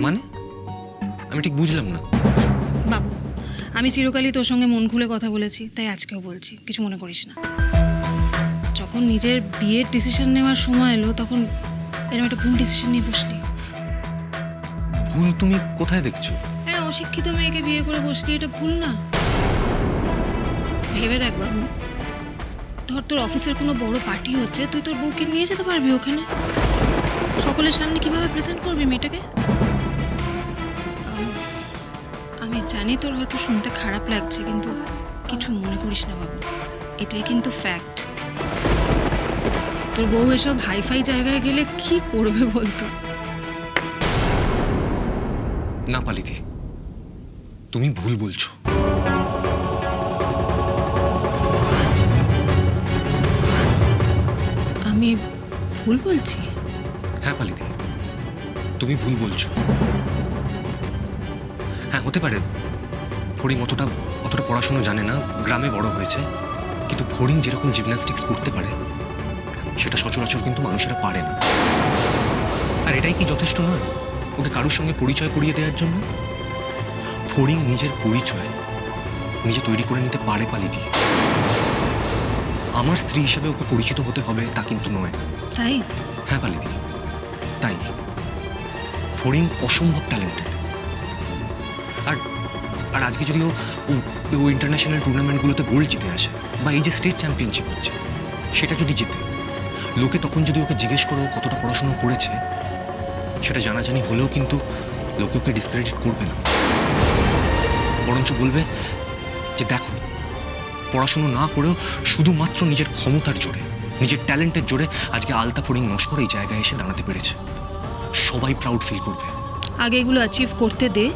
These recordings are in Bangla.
মানে আমি ঠিক বুঝলাম না। বাবু, আমি চিরকালই তোর সঙ্গে মন খুলে কথা বলেছি, তাই আজকেও বলছি, কিছু মনে করিস না। যখন নিজের বিয়ের ডিসিশন নেওয়ার সময় এলো তখন এরকম একটা ভুল ডিসিশন নিয়ে বসলি। ভুল তুমি কোথায় দেখছো? একটা অশিক্ষিত মেয়েকে বিয়ে করে বসলি, এটা ভুল না? ভেবে দেখ বাবু, ধর তোর অফিসের কোনো বড় পার্টি হচ্ছে, তুই তোর বউকে নিয়ে যেতে পারবি ওখানে? সকলের সামনে কিভাবে প্রেজেন্ট করবি মেয়েটাকে? আমি জানি তোর হয়তো শুনতে খারাপ লাগছে, কিন্তু কিছু মনে করিস না বাবু, এটাই কিন্তু ফ্যাক্ট। তোর বউ এসব হাইফাই জায়গায় গেলে কি করবে বলতো? না পালিদি, তুমি ভুল বলছো। আমি ভুল বলছি? হ্যাঁ পালিদি, তুমি ভুল বলছো। হ্যাঁ, হতে পারে ফড়িং অতটা পড়াশুনো জানে না, গ্রামে বড় হয়েছে, কিন্তু ফড়িং যেরকম জিমন্যাস্টিক্স করতে পারে সেটা সচরাচর কিন্তু মানুষেরা পারে না। আর এটাই কি যথেষ্ট নয় ওকে কারোর সঙ্গে পরিচয় করিয়ে দেওয়ার জন্য? ফড়িং নিজের পরিচয় নিজে তৈরি করে নিতে পারে পালিদি। আমার স্ত্রী হিসেবে ওকে পরিচিত হতে হবে তা কিন্তু নয়। তাই? হ্যাঁ পালিদি, তাই। ফড়িং অসম্ভব ট্যালেন্টেড। আর আর আজকে যদি ও ইন্টারন্যাশনাল টুর্নামেন্টগুলোতে গোল্ড জিতে আসে, বা এই যে স্টেট চ্যাম্পিয়নশিপ হচ্ছে সেটা যদি জিতে, লোকে তখন যদি ওকে জিজ্ঞেস করো কতটা পড়াশুনো করেছে, সেটা জানাজানি হলেও কিন্তু লোকে ওকে ডিসক্রেডিট করবে না, বরঞ্চ বলবে যে দেখো, পড়াশুনো না করেও শুধুমাত্র নিজের ক্ষমতার জোরে, নিজের ট্যালেন্টের জোরে আজকে আলতা ফড়িং নস্কর এই জায়গায় এসে দাঁড়াতে পেরেছে। সবাই প্রাউড ফিল করবে। আগে এগুলো অ্যাচিভ করতে দে,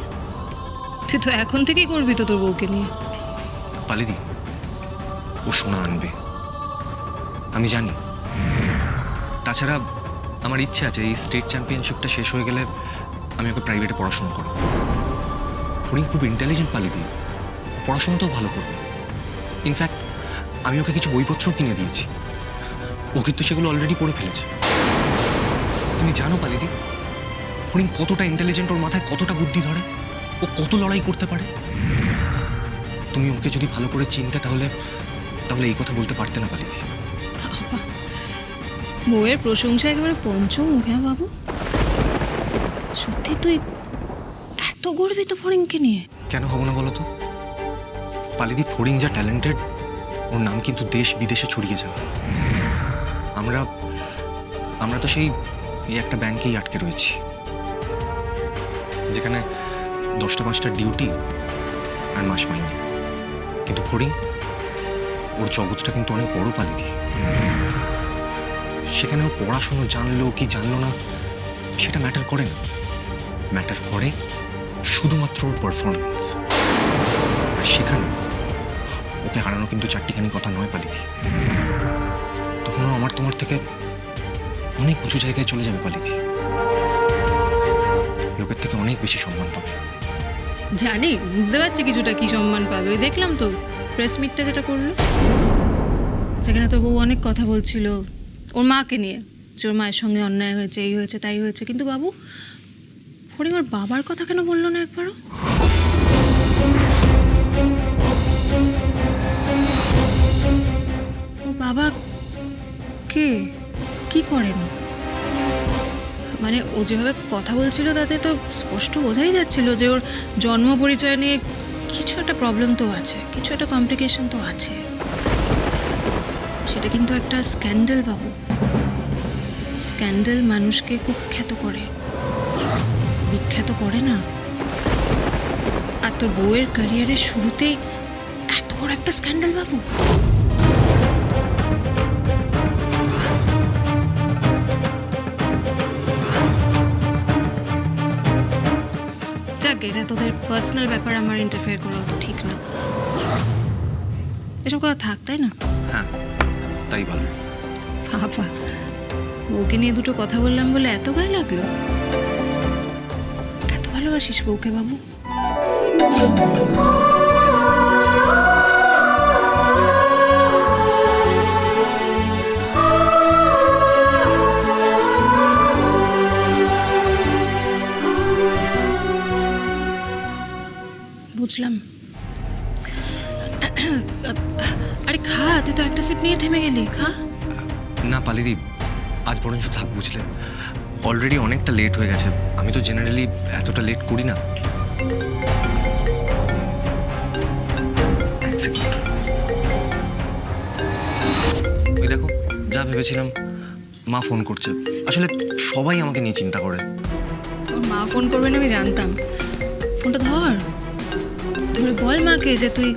তুই তো এখন থেকেই করবি তো তোর বউকে নিয়ে। পালিদি, ও সোনা আনবে, আমি জানি। তাছাড়া আমার ইচ্ছে আছে এই স্টেট চ্যাম্পিয়নশিপটা শেষ হয়ে গেলে আমি ওকে প্রাইভেটে পড়াশোনা করব। ফড়িং খুব ইন্টেলিজেন্ট পালিদি, পড়াশোনাটাও ভালো করবে। ইনফ্যাক্ট আমি ওকে কিছু বইপত্রও কিনে দিয়েছি, ও কিন্তু সেগুলো অলরেডি পড়ে ফেলেছে। তুমি জানো পালিদি, ফড়িং কতটা ইন্টেলিজেন্ট, ওর মাথায় কতটা বুদ্ধি ধরে, ও কত লড়াই করতে পারে। তুমি ওকে যদি ভালো করে চিনতে তাহলে এই কথা বলতে পারতে না পালিদি। বউয়ের প্রশংসা একেবারে পঞ্চমুখ। হ্যাঁ বাবু, সত্যি তুই এত গর্বিত ফড়িংকে নিয়ে? কেন হব না বলো তো পালিদি, ফড়িং যা ট্যালেন্টেড ওর নাম কিন্তু দেশ বিদেশে ছড়িয়ে যাবে। আমরা তো সেই একটা ব্যাংকেই আটকে রয়েছি, যেখানে 10টা 5টা ডিউটি আর মাস মাইনে, কিন্তু ফড়িং ওর জগৎটা কিন্তু অনেক বড় পালিদি। সেখানে ও পড়াশুনো জানলো কি জানলো না সেটা ম্যাটার করে না, ম্যাটার করে শুধুমাত্র ওর পারফরমেন্স। আর সেখানে ওকে হারানো কিন্তু চারটিখানি কথা নয় পালিদি। তখন ও আমার তোমার থেকে অনেক উঁচু জায়গায় চলে যাবে পালিদি, লোকের থেকে অনেক বেশি সম্মান পাবে। জানি, বুঝতে পারছি কিছুটা কি সম্মান পাবে। ওই দেখলাম তো প্রেস মিটটা যেটা করলো, সেখানে তোর বউ অনেক কথা বলছিল ওর মাকে নিয়ে, যে ওর মায়ের সঙ্গে অন্যায় হয়েছে, এই হয়েছে তাই হয়েছে, কিন্তু বাবু ফড়িং ওর বাবার কথা কেন বললো না একবারও? ওর বাবা কে, কি করেন? মানে ও যেভাবে কথা বলছিল তাতে তো স্পষ্ট বোঝাই যাচ্ছিল যে ওর জন্ম পরিচয় নিয়ে কিছু একটা প্রবলেম তো আছে, কিছু একটা কমপ্লিকেশন তো আছে। সেটা কিন্তু একটা স্ক্যান্ডাল বাবু। স্ক্যান্ডাল মানুষকে কুখ্যাত করে, বিখ্যাত করে না। আর তোর বউয়ের ক্যারিয়ারের শুরুতেই এত বড় একটা স্ক্যান্ডাল বাবু। যাক, এটা তোদের পার্সোনাল ব্যাপার, আমার ইন্টারফেয়ার করা তো ঠিক না। এসব কথা থাক, তাই না? হ্যাঁ, তাই ভালো। বাবা, বউকে নিয়ে দুটো কথা বললাম বলে এত গায়ে লাগলো? এত ভালোবাসিস বউকে বাবু? বুঝলাম। আরে খা, তুই তো একটা সিপ নিয়ে থেমে গেলি, খা। না পালিদি, আজ পর্যন্ত থাক, বুঝলে অলরেডি অনেকটা লেট হয়ে গেছে। আমি তো জেনারেলি এতটা লেট করি না। এক second। এই দেখো, যা ভেবেছিলাম, মা ফোন করছে। আসলে সবাই আমাকে নিয়ে চিন্তা করে। তোর মা ফোন করবে না আমি জানতাম। ফোনটা ধর, ধরে বল মাকে যে তুই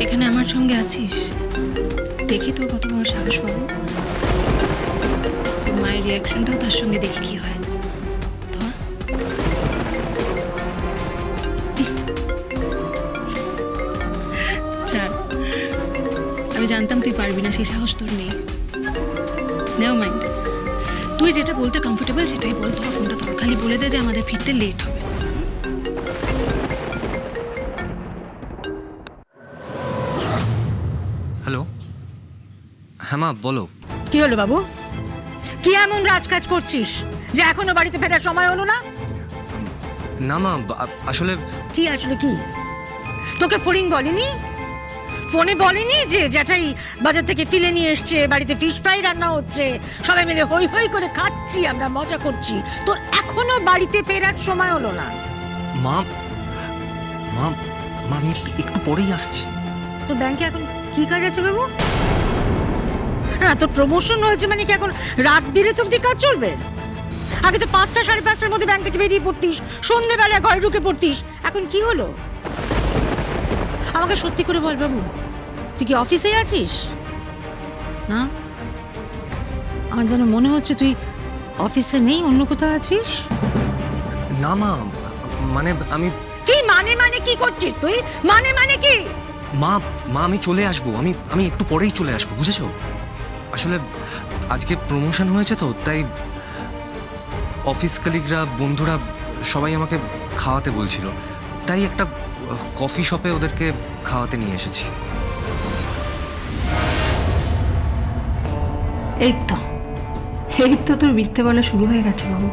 এখানে আমার সঙ্গে আছিস। দেখি তোর কত বড় সাহস পাবো। তোর মায়ের রিয়াকশনটাও তার সঙ্গে দেখি কি হয়। ধর। ছাড়, আমি জানতাম তুই পারবি না, সেই সাহস তোর নেই। নেভার মাইন্ড, তুই যেটা বলতে কমফোর্টেবল সেটাই বল। তোর ফোনটা ধর, খালি বলে দে যে আমাদের ফিরতে লেট হবে। হ্যালো, হ্যাঁ মা বলো। কি হলো বাবু? কি এমন রাজকাজ করছিস যে এখনো বাড়িতে ফেরার সময় হলো না? না মা, আসলে কি আসলে কি? তোকে ফড়িং বলেনি? ফোনে বলেনি যে জ্যাঠাই বাজার থেকে ফিলে নিয়ে এসছে, বাড়িতে ফিশ ফ্রাই রান্না হচ্ছে, সবাই মিলে হই হই করে খাচ্ছি, আমরা মজা করছি, তো এখনো বাড়িতে ফেরার সময় হলো না? মা মা মা আমি একটু পরেই আসছি। তোর ব্যাংকে এখন কি কাজ আছে বাবু? না, তোর প্রমোশন হয়েছে মানে কি এখন রাত বিরেত অব্দি কাজ চলবে? আগে তো 5টা 5:30টার মধ্যে ব্যাংক থেকে বেরিয়ে পড়তিস, সন্ধ্যেবেলা ঘরে ঢুকে পড়তিস, এখন কি হলো? আমাকে সত্যি করে বল বাবু, তুই কি অফিসেই আছিস? না, আমার যেন মনে হচ্ছে তুই অফিসে নেই, অন্য কোথাও আছিস। না মা, মানে আমি কি মানে কি করছিস তুই? মানে কি? মা মা আমি চলে আসবো, আমি একটু পরেই চলে আসবো, বুঝেছো? আসলে আজকে প্রমোশন হয়েছে তো, তাই অফিস কলিগরা, বন্ধুরা সবাই আমাকে খাওয়াতে বলছিল, তাই একটা কফি শপে ওদেরকে খাওয়াতে নিয়ে এসেছি। এই তো তোর মিথ্যে বলা শুরু হয়ে গেছে বাবু।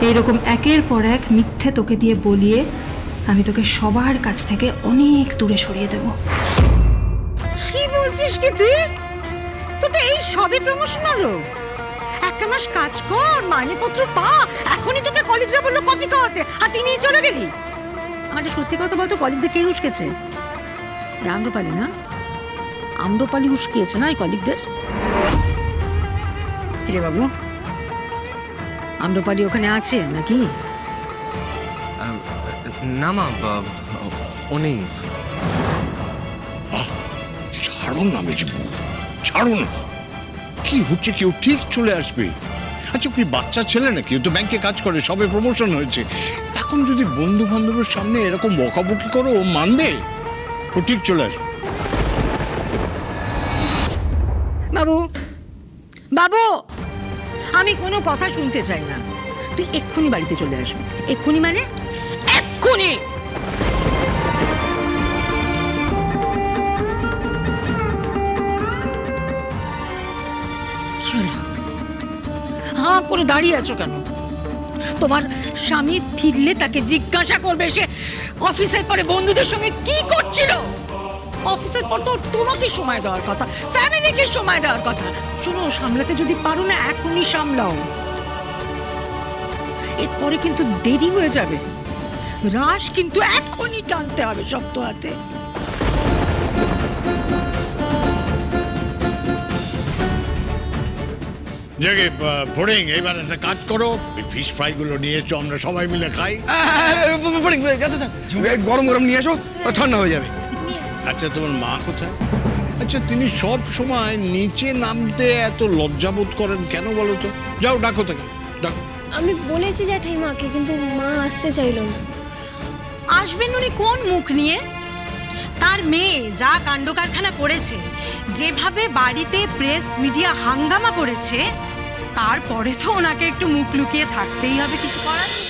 এইরকম একের পর এক মিথ্যে তোকে দিয়ে বলিয়ে আমি তোকে সবার কাছ থেকে অনেক দূরে সরিয়ে দেব। কি বলছিস কি তুই? তো এই সবে প্রমোশন হলো, একটা মাস কাজ কর, মাইনেপত্র পা, এখনই তোকে কলিগরা বললো কফি খাওয়াতে, আর তুই নিয়ে চলে গেলি। আমাকে সত্যি কথা বলতো, কলিগদের কে উস্কেছে? আম্রপালি না? আম্রপালি উস্কিয়েছে না এই কলিগদের? কিরে বাবু, আম্রপালি ওখানে আছে নাকি? না মা, ও নেই। ছাড়ুন না মেজবু, ছাড়ুন না। কি হচ্ছে, কেউ ঠিক চলে আসবে। আচ্ছা কি বাচ্চা ছেলে নাকি? ও তো ব্যাংকে কাজ করে, সবে প্রমোশন হয়েছে। এখন যদি বন্ধু বান্ধবের সামনে এরকম বকাবকি করো, ও মানবে? ও ঠিক চলে আসবে। বাবু, বাবু, আমি কোনো কথা শুনতে চাই না, তুই এক্ষুনি বাড়িতে চলে আসবি। এক্ষুনি মানে এক্ষুনি। কি হলো? হ্যাঁ করে দাঁড়িয়ে আছো কেন? তোমার স্বামী ফিরলে তাকে জিজ্ঞাসা করবে সে অফিসের পরে বন্ধুদের সঙ্গে কি করছিল। অফিসের পর তো তোমাকে সময় দেওয়ার কথা, ফ্যামিলিকে সময় দেওয়ার কথা। শোনো, সামলাতে যদি পারো না এখনই সামলাও, এরপরে কিন্তু দেরি হয়ে যাবে। রাশ কিন্তু এখনই টানতে হবে শক্ত হাতে। জাগে ফড়িং, এইবার একটা কাজ করো, ফিশ ফ্রাই গুলো নিয়ে এসো, আমরা সবাই মিলে খাই। গরম গরম নিয়ে এসো, ঠান্ডা হয়ে যাবে। আচ্ছা তোমার মা কোথায়? আচ্ছা তিনি সব সময় নিচে নামতে এত লজ্জাবোধ করেন কেন বলো তো? যাও ডাকো তাকে, ডাকো। আমি বলেছি জ্যাঠাইমাকে, কিন্তু মা আসতে চাইলো না। আসবেন উনি কোন মুখ নিয়ে? তার মেয়ে যা কাণ্ড কারখানা করেছে, যেভাবে বাড়িতে প্রেস মিডিয়া হাঙ্গামা করেছে, তারপরে তো ওনাকে একটু মুখ লুকিয়ে থাকতেই হবে, কিছু করার নেই।